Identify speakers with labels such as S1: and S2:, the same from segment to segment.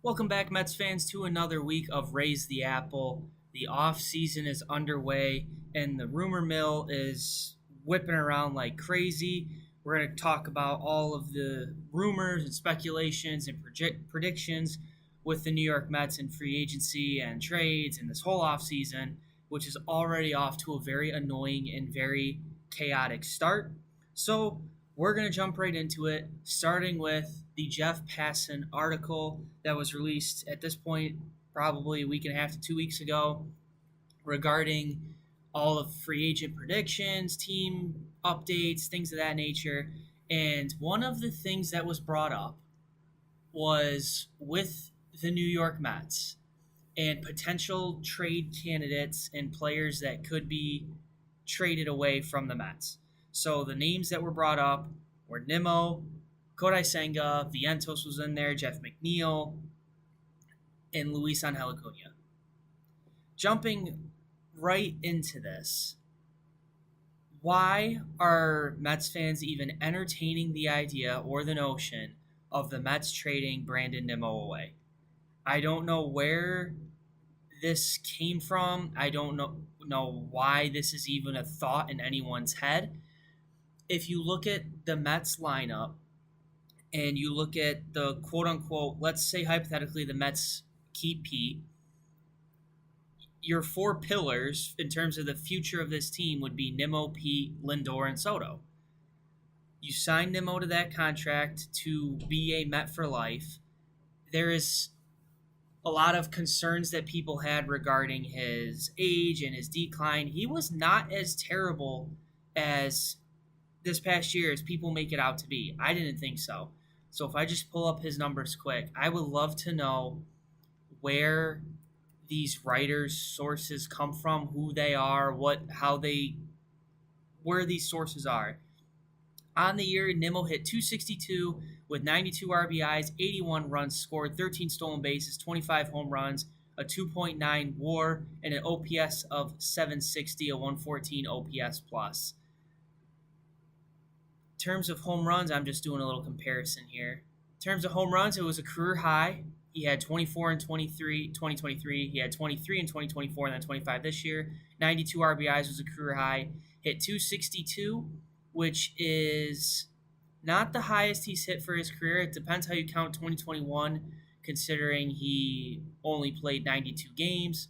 S1: Welcome back, Mets fans, to another week of Raise the Apple. The off season is underway, and the rumor mill is whipping around like crazy. We're going to talk about all of the rumors and speculations and predictions with the New York Mets and free agency and trades and this whole off season, which is already off to a very annoying and very chaotic start. So we're going to jump right into it, starting with the Jeff Passan article that was released at this point, probably a week and a half to 2 weeks ago, regarding all of free agent predictions, team updates, things of that nature. And one of the things that was brought up was with the New York Mets and potential trade candidates and players that could be traded away from the Mets. So the names that were brought up were Nimmo, Kodai Senga, Vientos was in there, Jeff McNeil, and Luis Angel Acuna. Jumping right into this, why are Mets fans even entertaining the idea or the notion of the Mets trading Brandon Nimmo away? I don't know where this came from. I don't know why this is even a thought in anyone's head. If you look at the Mets lineup and you look at the quote-unquote, let's say hypothetically the Mets keep Pete, your four pillars in terms of the future of this team would be Nimmo, Pete, Lindor, and Soto. You sign Nimmo to that contract to be a Met for life. There is a lot of concerns that people had regarding his age and his decline. He was not as terrible as this past year as people make it out to be. I didn't think so. So if I just pull up his numbers quick, I would love to know where these writers' sources come from, who they are, where these sources are. On the year, Nimmo hit 262 with 92 RBIs, 81 runs scored, 13 stolen bases, 25 home runs, a 2.9 WAR, and an OPS of 760, a 114 OPS plus. In terms of home runs, I'm just doing a little comparison here. In terms of home runs, it was a career high. He had 24 in 2023. He had 23 in 2024, and then 25 this year. 92 RBIs was a career high. Hit 262, which is not the highest he's hit for his career. It depends how you count 2021, considering he only played 92 games.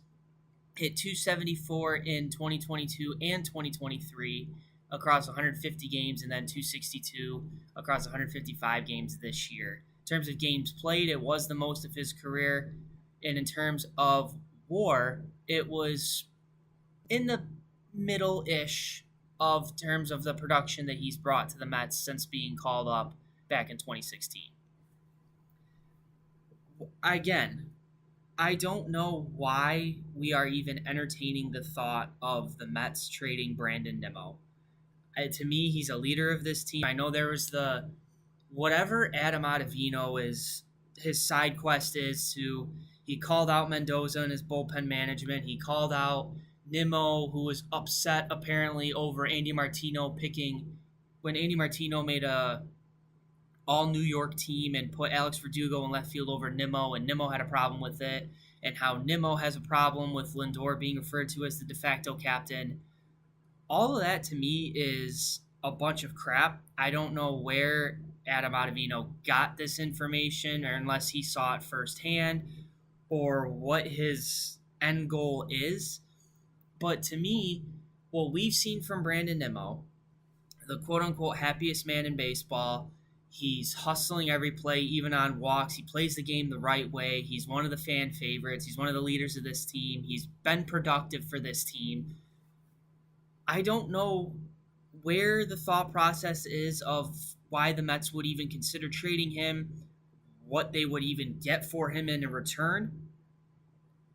S1: Hit 274 in 2022 and 2023 across 150 games, and then 262 across 155 games this year. In terms of games played, it was the most of his career. And in terms of WAR, it was in the middle-ish of terms of the production that he's brought to the Mets since being called up back in 2016. Again, I don't know why we are even entertaining the thought of the Mets trading Brandon Nimmo. To me, he's a leader of this team. I know there was whatever Adam Ottavino is, his side quest is to, he called out Mendoza and his bullpen management. He called out Nimmo, who was upset apparently over Andy Martino when Andy Martino made a all New York team and put Alex Verdugo in left field over Nimmo, and Nimmo had a problem with it, and how Nimmo has a problem with Lindor being referred to as the de facto captain. All of that to me is a bunch of crap. I don't know where Adam Ottavino got this information, or unless he saw it firsthand, or what his end goal is. But to me, what we've seen from Brandon Nimmo, the quote-unquote happiest man in baseball, he's hustling every play, even on walks. He plays the game the right way. He's one of the fan favorites. He's one of the leaders of this team. He's been productive for this team. I don't know where the thought process is of why the Mets would even consider trading him, what they would even get for him in return.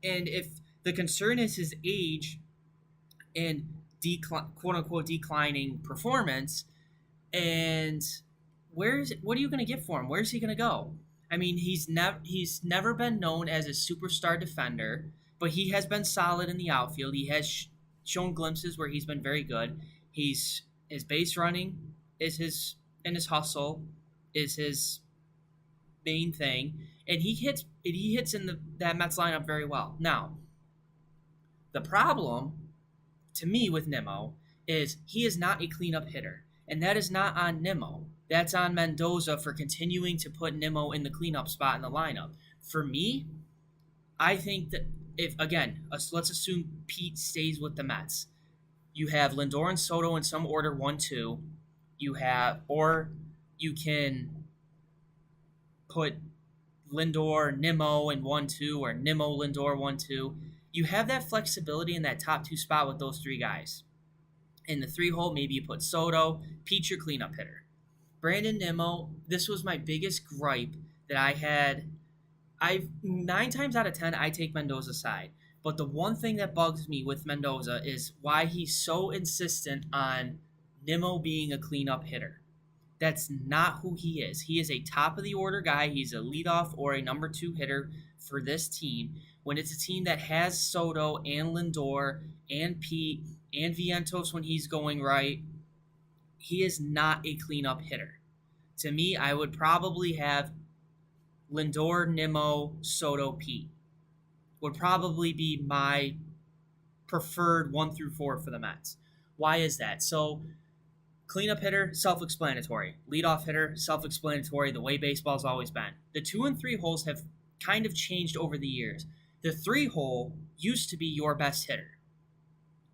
S1: And if the concern is his age and quote-unquote declining performance, and what are you going to get for him? Where's he going to go? I mean, he's never been known as a superstar defender, but he has been solid in the outfield. He has shown glimpses where he's been very good. His base running is his hustle is his main thing, and he hits he hits in that Mets lineup very well. Now, the problem to me with Nimmo is he is not a cleanup hitter. And that is not on Nimmo. That's on Mendoza for continuing to put Nimmo in the cleanup spot in the lineup. For me, I think that if, again, let's assume Pete stays with the Mets. You have Lindor and Soto in some order, 1-2. Or you can put Lindor, Nimmo in 1-2, or Nimmo, Lindor, 1-2. You have that flexibility in that top two spot with those three guys. In the three hole, maybe you put Soto, Pete, your cleanup hitter. Brandon Nimmo, this was my biggest gripe that I had. 9 times out of 10, I take Mendoza's side. But the one thing that bugs me with Mendoza is why he's so insistent on Nimmo being a cleanup hitter. That's not who he is. He is a top of the order guy. He's a leadoff or a number two hitter for this team. When it's a team that has Soto and Lindor and Pete and Vientos when he's going right, he is not a cleanup hitter. To me, I would probably have Lindor, Nimmo, Soto, Pete. Would probably be my preferred 1 through 4 for the Mets. Why is that? So, cleanup hitter, self-explanatory. Leadoff hitter, self-explanatory, the way baseball's always been. The 2 and 3 holes have kind of changed over the years. The 3 hole used to be your best hitter.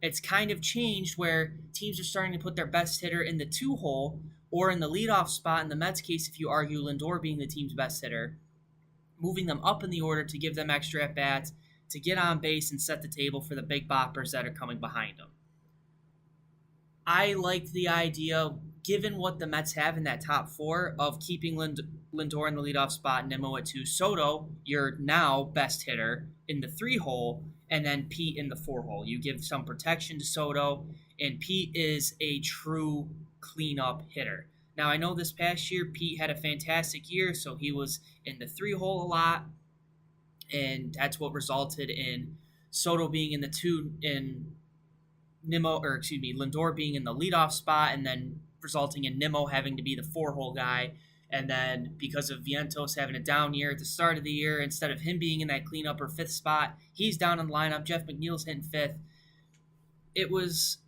S1: It's kind of changed where teams are starting to put their best hitter in the 2 hole or in the leadoff spot. In the Mets case, if you argue Lindor being the team's best hitter, moving them up in the order to give them extra at-bats, to get on base and set the table for the big boppers that are coming behind them. I liked the idea, given what the Mets have in that top 4, of keeping Lindor in the leadoff spot, Nimmo at 2, Soto, your now best hitter, in the 3 hole, and then Pete in the 4 hole. You give some protection to Soto, and Pete is a true cleanup hitter. Now, I know this past year, Pete had a fantastic year, so he was in the 3 hole a lot, and that's what resulted in Soto being in the 2 and Lindor being in the leadoff spot, and then resulting in Nimmo having to be the 4 hole guy. And then because of Vientos having a down year at the start of the year, instead of him being in that cleanup or 5th spot, he's down in the lineup. Jeff McNeil's hitting 5th. It was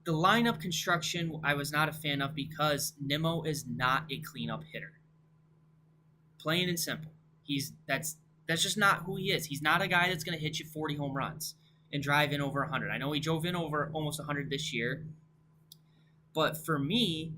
S1: the lineup construction I was not a fan of because Nimmo is not a cleanup hitter. Plain and simple. That's just not who he is. He's not a guy that's going to hit you 40 home runs and drive in over 100. I know he drove in over almost 100 this year, but for me,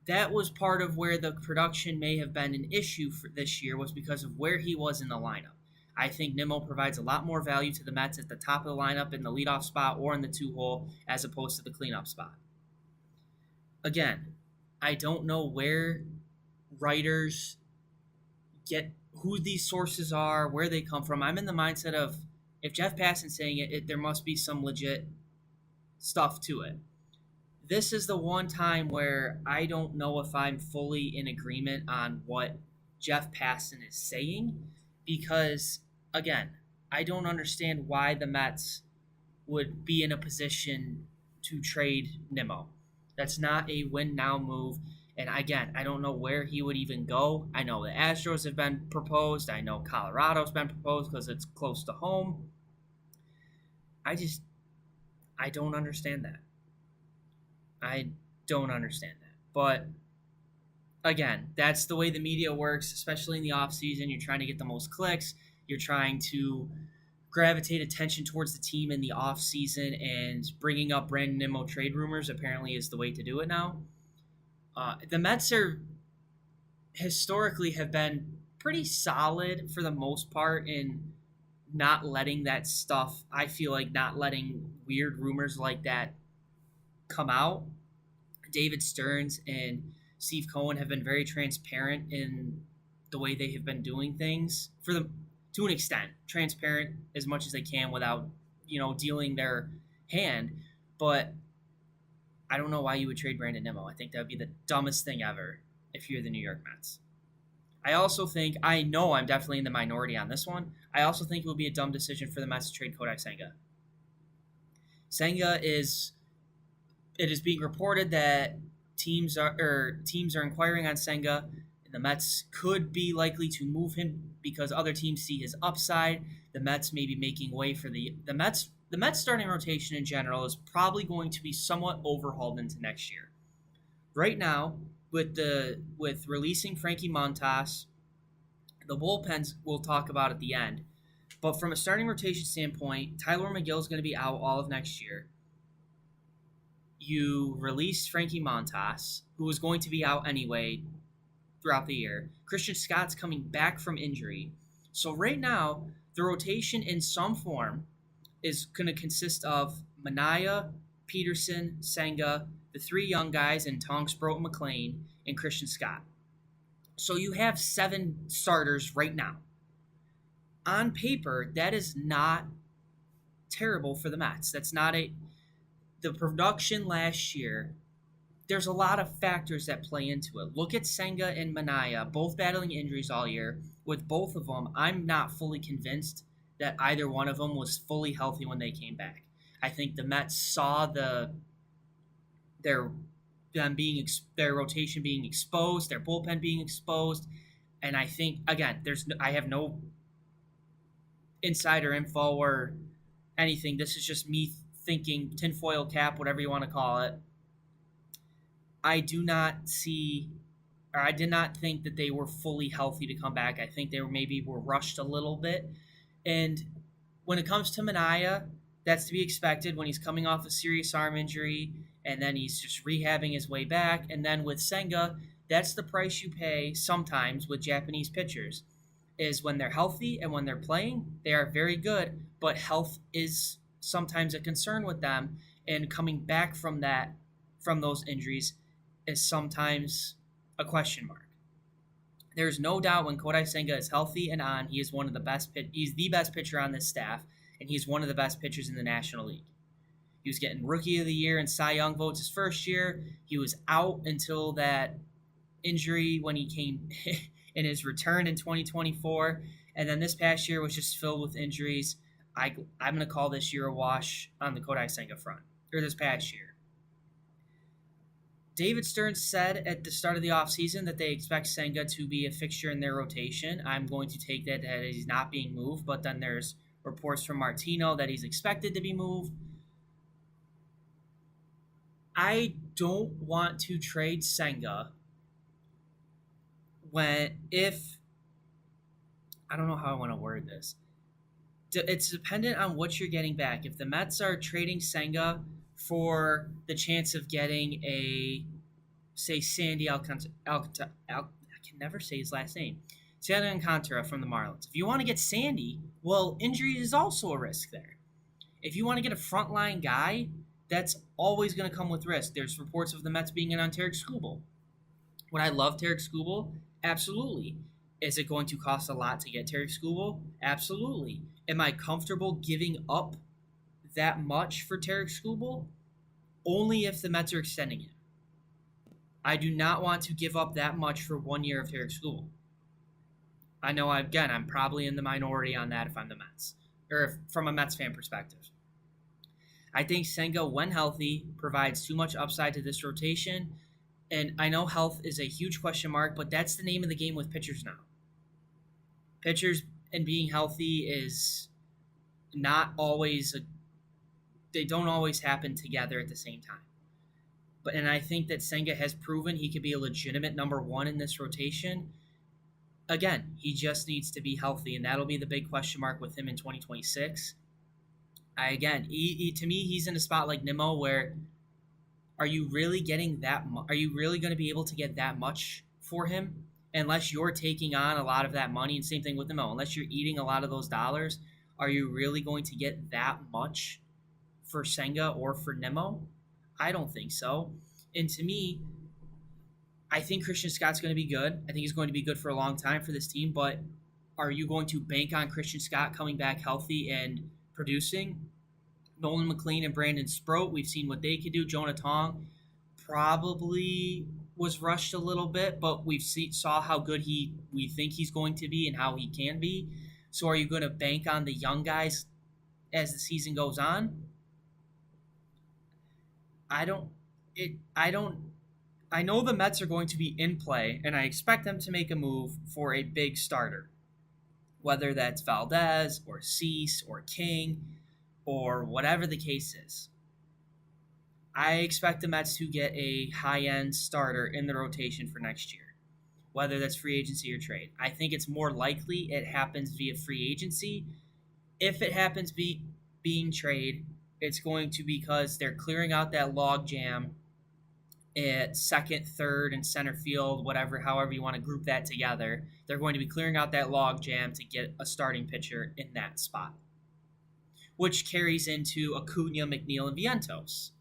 S1: that was part of where the production may have been an issue for this year, was because of where he was in the lineup. I think Nimmo provides a lot more value to the Mets at the top of the lineup in the leadoff spot or in the 2 hole as opposed to the cleanup spot. Again, I don't know where writers get who these sources are, where they come from. I'm in the mindset of, if Jeff Passan's saying it, there must be some legit stuff to it. This is the one time where I don't know if I'm fully in agreement on what Jeff Passan is saying, because, again, I don't understand why the Mets would be in a position to trade Nimmo. That's not a win-now move. And again, I don't know where he would even go. I know the Astros have been proposed. I know Colorado's been proposed because it's close to home. I don't understand that. I don't understand that. But again, that's the way the media works, especially in the offseason. You're trying to get the most clicks. You're trying to gravitate attention towards the team in the offseason, and bringing up Brandon Nimmo trade rumors apparently is the way to do it now. The Mets historically have been pretty solid for the most part in not letting that stuff, I feel like not letting weird rumors like that come out. David Stearns and Steve Cohen have been very transparent in the way they have been doing things, to an extent, transparent as much as they can without, dealing their hand. But I don't know why you would trade Brandon Nimmo. I think that would be the dumbest thing ever if you're the New York Mets. I know I'm definitely in the minority on this one. I also think it would be a dumb decision for the Mets to trade Kodai Senga. It is being reported that teams are inquiring on Senga. The Mets could be likely to move him because other teams see his upside. The Mets may be making way for the Mets. The Mets starting rotation in general is probably going to be somewhat overhauled into next year. Right now, with releasing Frankie Montas, the bullpens we'll talk about at the end. But from a starting rotation standpoint, Tyler McGill is going to be out all of next year. You released Frankie Montas, who was going to be out anyway throughout the year. Christian Scott's coming back from injury. So right now, the rotation in some form is going to consist of Manaya, Peterson, Senga, the three young guys in Tong, Sproat, McLean, and Christian Scott. So you have 7 starters right now. On paper, that is not terrible for the Mets. That's not the production last year. There's a lot of factors that play into it. Look at Senga and Manaya, both battling injuries all year. With both of them, I'm not fully convinced that either one of them was fully healthy when they came back. I think the Mets saw their rotation being exposed, their bullpen being exposed, and I think again, I have no insider info or anything. This is just me thinking, tinfoil cap, whatever you want to call it. I did not think that they were fully healthy to come back. I think they were rushed a little bit. And when it comes to Manaya, that's to be expected when he's coming off a serious arm injury and then he's just rehabbing his way back. And then with Senga, that's the price you pay sometimes with Japanese pitchers, is when they're healthy and when they're playing, they are very good, but health is sometimes a concern with them, and coming back from those injuries is sometimes a question mark. There's no doubt when Kodai Senga is healthy and on, he is one of the best. He's the best pitcher on this staff, and he's one of the best pitchers in the National League. He was getting Rookie of the Year and Cy Young votes his first year. He was out until that injury when he came in his return in 2024, and then this past year was just filled with injuries. I'm going to call this year a wash on the Kodai Senga front, or this past year. David Stern said at the start of the offseason that they expect Senga to be a fixture in their rotation. I'm going to take that he's not being moved, but then there's reports from Martino that he's expected to be moved. I don't want to trade Senga I don't know how I want to word this. It's dependent on what you're getting back. If the Mets are trading Senga for the chance of getting Sandy Alcantara, I can never say his last name, Sandy Alcantara from the Marlins. If you want to get Sandy, well, injury is also a risk there. If you want to get a frontline guy, that's always going to come with risk. There's reports of the Mets being in on Tarik Skubal. Would I love Tarik Skubal? Absolutely. Is it going to cost a lot to get Tarik Skubal? Absolutely. Am I comfortable giving up that much for Tarik Skubal? Only if the Mets are extending it. I do not want to give up that much for 1 year of Tarik Skubal. I know, again, I'm probably in the minority on that if I'm the Mets, or from a Mets fan perspective. I think Senga, when healthy, provides too much upside to this rotation. And I know health is a huge question mark, but that's the name of the game with pitchers now. Pitchers and being healthy is not always they don't always happen together at the same time. And I think that Senga has proven he could be a legitimate number 1 in this rotation. Again, he just needs to be healthy, and that'll be the big question mark with him in 2026. To me, he's in a spot like Nimmo where are you really getting that are you really going to be able to get that much for him unless you're taking on a lot of that money? And same thing with Nimmo. Unless you're eating a lot of those dollars, are you really going to get that much for Senga or for Nimmo? I don't think so. And to me, I think Christian Scott's going to be good. I think he's going to be good for a long time for this team, but are you going to bank on Christian Scott coming back healthy and producing? Nolan McLean and Brandon Sproat, we've seen what they could do. Jonah Tong probably was rushed a little bit, but saw how good we think he's going to be and how he can be. So are you going to bank on the young guys as the season goes on? I know the Mets are going to be in play, and I expect them to make a move for a big starter, whether that's Valdez or Cease or King or whatever the case is. I expect the Mets to get a high end starter in the rotation for next year, whether that's free agency or trade. I think it's more likely it happens via free agency. If it happens being trade, it's going to be because they're clearing out that log jam at second, third, and center field, whatever, however you want to group that together. They're going to be clearing out that log jam to get a starting pitcher in that spot, which carries into Acuna, McNeil, and Vientos.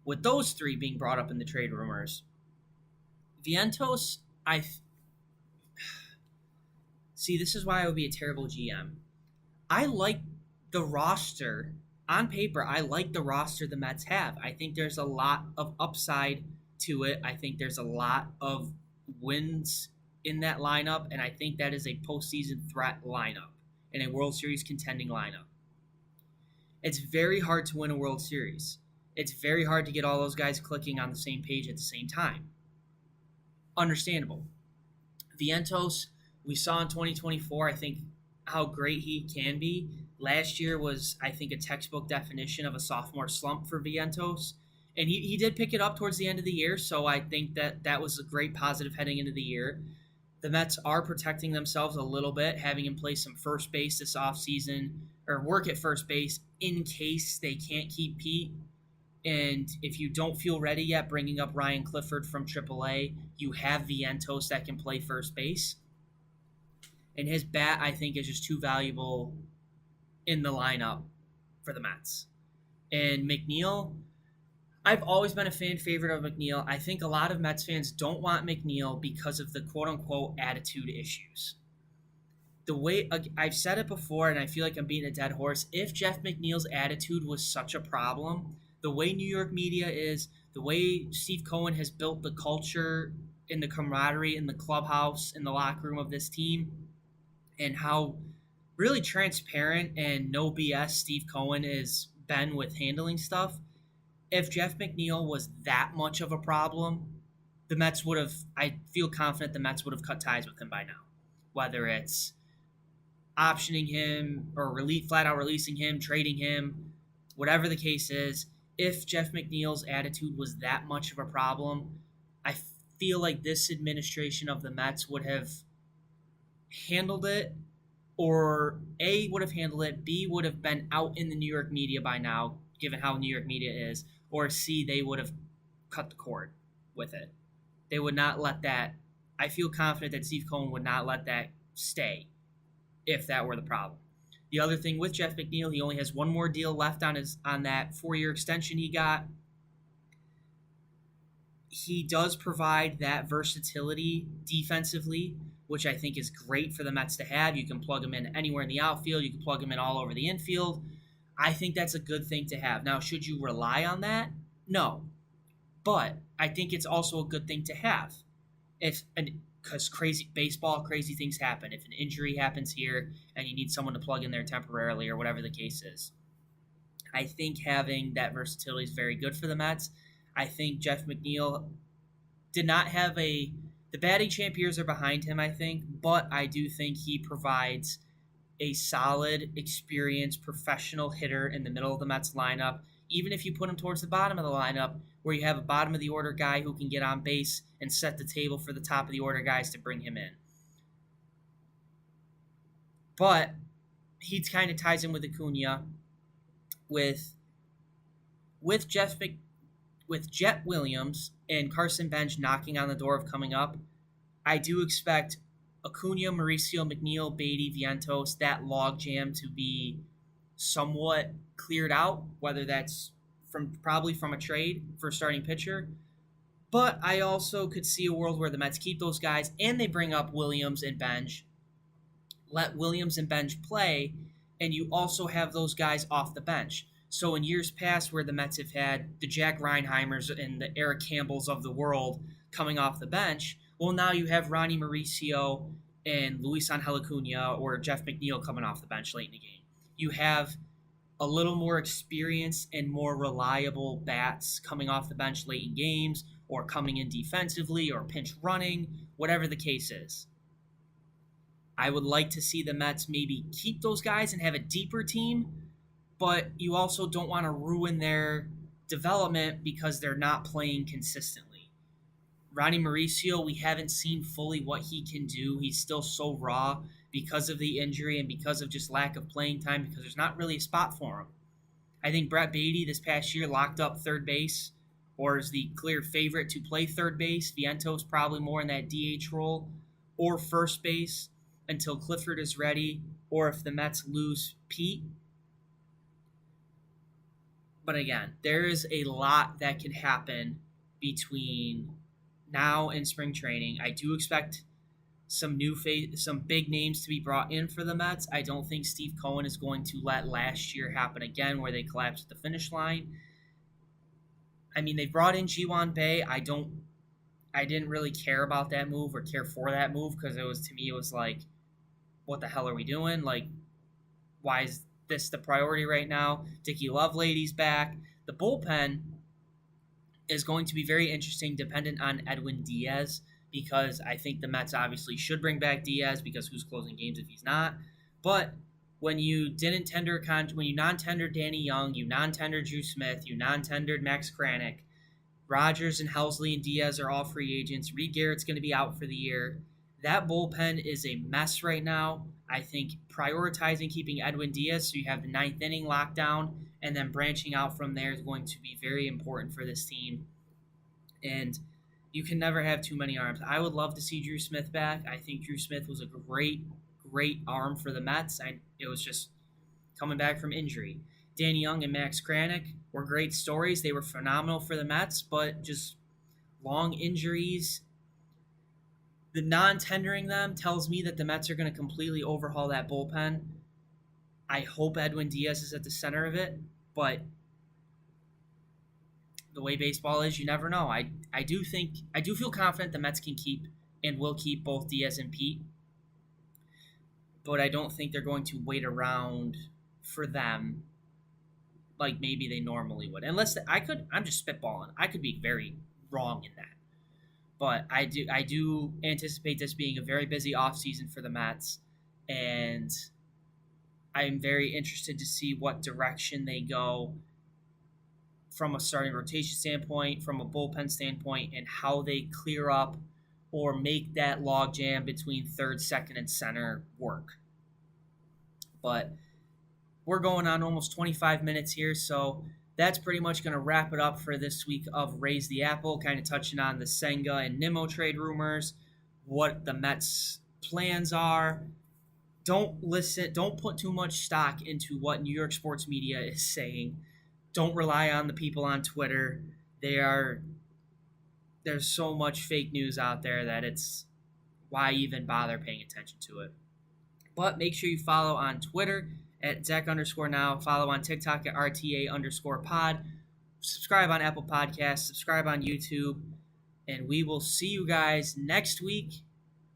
S1: With those three being brought up in the trade rumors, Vientos, see, this is why I would be a terrible GM. I like the roster on paper. I like the roster the Mets have. I think there's a lot of upside to it. I think there's a lot of wins in that lineup, and I think that is a postseason threat lineup and a World Series contending lineup. It's very hard to win a World Series. It's very hard to get all those guys clicking on the same page at the same time. Understandable. Vientos, we saw in 2024, I think, how great he can be. Last year was, I think, a textbook definition of a sophomore slump for Vientos. And he did pick it up towards the end of the year, so I think that was a great positive heading into the year. The Mets are protecting themselves a little bit, having him play some first base this offseason, or work at first base in case they can't keep Pete. And if you don't feel ready yet, bringing up Ryan Clifford from AAA, you have Vientos that can play first base. And his bat, I think, is just too valuable in the lineup for the Mets. And McNeil, I've always been a fan favorite of McNeil. I think a lot of Mets fans don't want McNeil because of the quote-unquote attitude issues. The way I've said it before, and I feel like I'm beating a dead horse, if Jeff McNeil's attitude was such a problem, the way New York media is, the way Steve Cohen has built the culture and the camaraderie in the clubhouse, in the locker room of this team, and how really transparent and no BS Steve Cohen has been with handling stuff, if Jeff McNeil was that much of a problem, the Mets would have, I feel confident the Mets would have cut ties with him by now. Whether it's optioning him or flat out releasing him, trading him, whatever the case is, if Jeff McNeil's attitude was that much of a problem, I feel like this administration of the Mets would have handled it, or A, would have handled it, B, would have been out in the New York media by now, given how New York media is, or C, they would have cut the cord with it. They would not let that, I feel confident that Steve Cohen would not let that stay if that were the problem. The other thing with Jeff McNeil, he only has one more deal left on that 4-year extension he got. He does provide that versatility defensively, which I think is great for the Mets to have. You can plug him in anywhere in the outfield. You can plug him in all over the infield. I think that's a good thing to have. Now, should you rely on that? No. But I think it's also a good thing to have. Because crazy things happen. If an injury happens here and you need someone to plug in there temporarily or whatever the case is, I think having that versatility is very good for the Mets. I think Jeff McNeil did not have the batting champ years are behind him, I think, but I do think he provides a solid, experienced, professional hitter in the middle of the Mets lineup, even if you put him towards the bottom of the lineup, where you have a bottom of the order guy who can get on base and set the table for the top of the order guys to bring him in. But he kind of ties in with Acuna, with Jet Williams and Carson Bench knocking on the door of coming up. I do expect Acuna, Mauricio, McNeil, Beatty, Vientos, that logjam to be somewhat cleared out, whether that's probably from a trade for a starting pitcher. But I also could see a world where the Mets keep those guys and they bring up Williams and Bench, let Williams and Bench play, and you also have those guys off the bench. So in years past where the Mets have had the Jack Reinheimers and the Eric Campbells of the world coming off the bench, well, now you have Ronnie Mauricio and Luis Angel Acuna or Jeff McNeil coming off the bench late in the game. You have a little more experience and more reliable bats coming off the bench late in games or coming in defensively or pinch running, whatever the case is. I would like to see the Mets maybe keep those guys and have a deeper team, but you also don't want to ruin their development because they're not playing consistently. Ronnie Mauricio, we haven't seen fully what he can do. He's still so raw because of the injury and because of just lack of playing time because there's not really a spot for him. I think Brett Beatty this past year locked up third base or is the clear favorite to play third base. Vientos probably more in that DH role or first base until Clifford is ready or if the Mets lose Pete. But again, there is a lot that can happen between now and spring training. I do expect some some big names to be brought in for the Mets. I don't think Steve Cohen is going to let last year happen again where they collapsed at the finish line. I mean, they brought in Ji-Wan Bae. I didn't really care about that move or care for that move because to me it was like, what the hell are we doing? Like, why is this the priority right now? Dickie Lovelady's back. The bullpen is going to be very interesting dependent on Edwin Diaz because I think the Mets obviously should bring back Diaz because who's closing games if he's not? But when you when you non-tendered Danny Young, you non-tendered Drew Smith, you non-tendered Max Kranick, Rogers and Helsley and Diaz are all free agents. Reed Garrett's going to be out for the year. That bullpen is a mess right now. I think prioritizing keeping Edwin Diaz so you have the ninth inning lockdown and then branching out from there is going to be very important for this team. And you can never have too many arms. I would love to see Drew Smith back. I think Drew Smith was a great arm for the Mets. It was just coming back from injury. Danny Young and Max Kranick were great stories. They were phenomenal for the Mets, but just long injuries. The non-tendering them tells me that the Mets are going to completely overhaul that bullpen. I hope Edwin Diaz is at the center of it, but the way baseball is, you never know. I do feel confident the Mets can keep and will keep both Diaz and Pete, but I don't think they're going to wait around for them like maybe they normally would. I'm just spitballing. I could be very wrong in that. But I do anticipate this being a very busy offseason for the Mets, and I'm very interested to see what direction they go from a starting rotation standpoint, from a bullpen standpoint, and how they clear up or make that logjam between third, second, and center work. But we're going on almost 25 minutes here, so that's pretty much going to wrap it up for this week of Raise the Apple, kind of touching on the Senga and Nimmo trade rumors, what the Mets' plans are. Don't put too much stock into what New York sports media is saying. Don't rely on the people on Twitter. There's so much fake news out there that it's why even bother paying attention to it. But make sure you follow on Twitter at Zach_now. Follow on TikTok at RTA_pod. Subscribe on Apple Podcasts. Subscribe on YouTube. And we will see you guys next week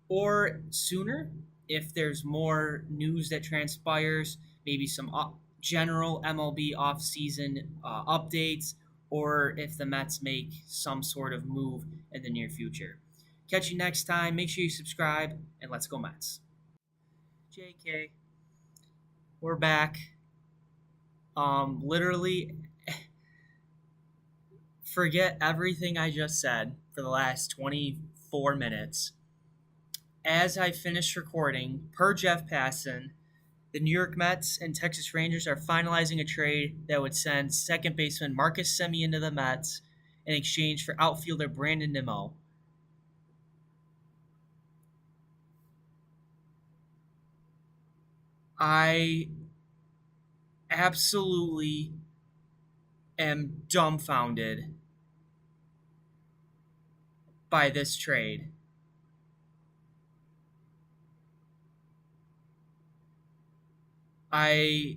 S1: or sooner if there's more news that transpires, maybe some general MLB offseason updates, or if the Mets make some sort of move in the near future. Catch you next time. Make sure you subscribe, and let's go Mets. JK. We're back. Literally, forget everything I just said for the last 24 minutes. As I finished recording, per Jeff Passan, the New York Mets and Texas Rangers are finalizing a trade that would send second baseman Marcus Semien to the Mets in exchange for outfielder Brandon Nimmo. I absolutely am dumbfounded by this trade. My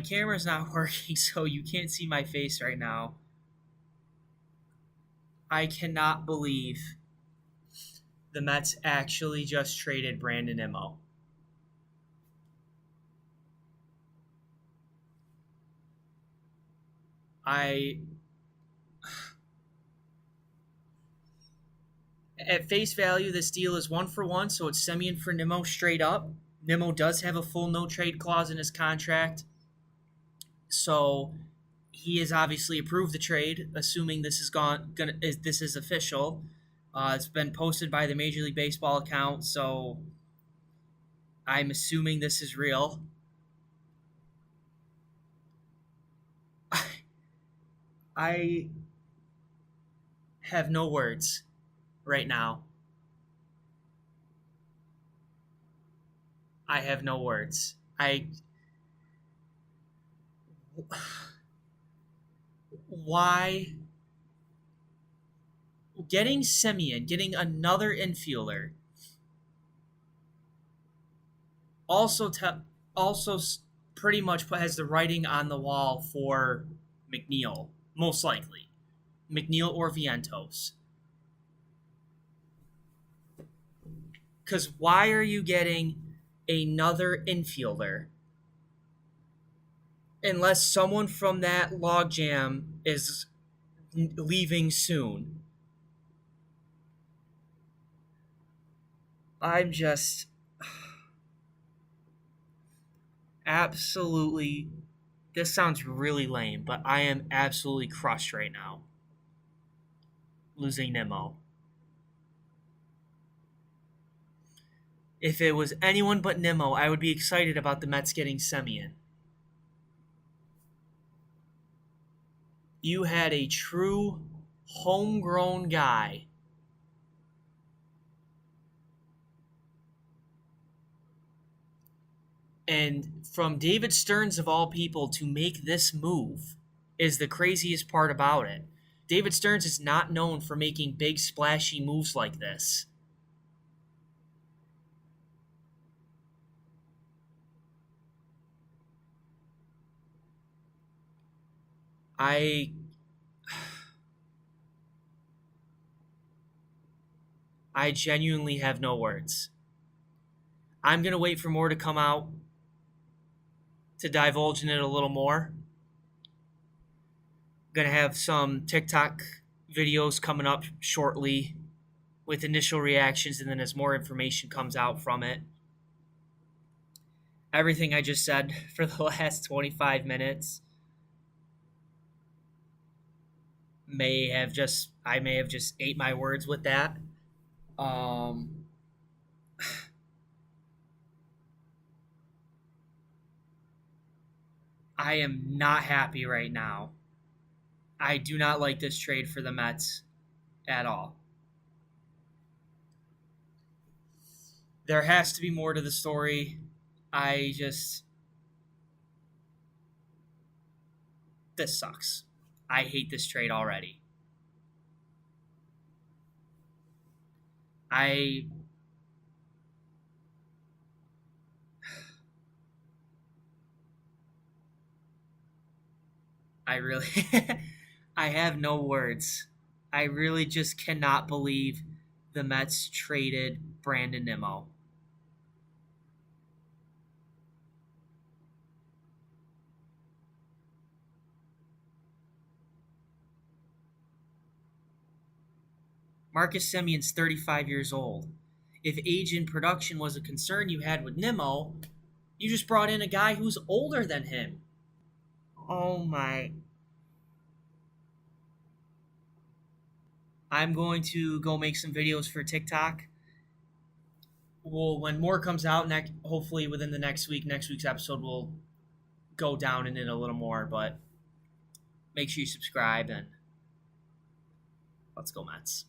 S1: camera's not working, so you can't see my face right now. I cannot believe the Mets actually just traded Brandon Nimmo. I At face value, this deal is 1-for-1, so it's Semien for Nimmo straight up. Nimmo does have a full no trade clause in his contract, so he has obviously approved the trade, assuming this is official. It's been posted by the Major League Baseball account, so I'm assuming this is real. I have no words right now. I have no words. I Why getting Semien, getting another infielder, also also pretty much has the writing on the wall for McNeil, most likely McNeil or Vientos. Because why are you getting another infielder unless someone from that logjam is leaving soon? I'm just absolutely. This sounds really lame, but I am absolutely crushed right now. Losing Nimmo. If it was anyone but Nimmo, I would be excited about the Mets getting Semien. You had a true homegrown guy. And from David Stearns, of all people, to make this move is the craziest part about it. David Stearns is not known for making big, splashy moves like this. I I genuinely have no words. I'm going to wait for more to come out to divulge in it a little more. Going to have some TikTok videos coming up shortly with initial reactions, and then as more information comes out from it. Everything I just said for the last 25 minutes I may have just ate my words with that. Um, I am not happy right now. I do not like this trade for the Mets at all. There has to be more to the story. I just. This sucks. I hate this trade already. I. I really. I have no words. I really just cannot believe the Mets traded Brandon Nimmo. Marcus Semien's 35 years old. If age in production was a concern you had with Nimmo, you just brought in a guy who's older than him. Oh my. I'm going to go make some videos for TikTok. Well, when more comes out, hopefully within the next week's episode, we'll go down in it a little more. But make sure you subscribe and let's go Mets.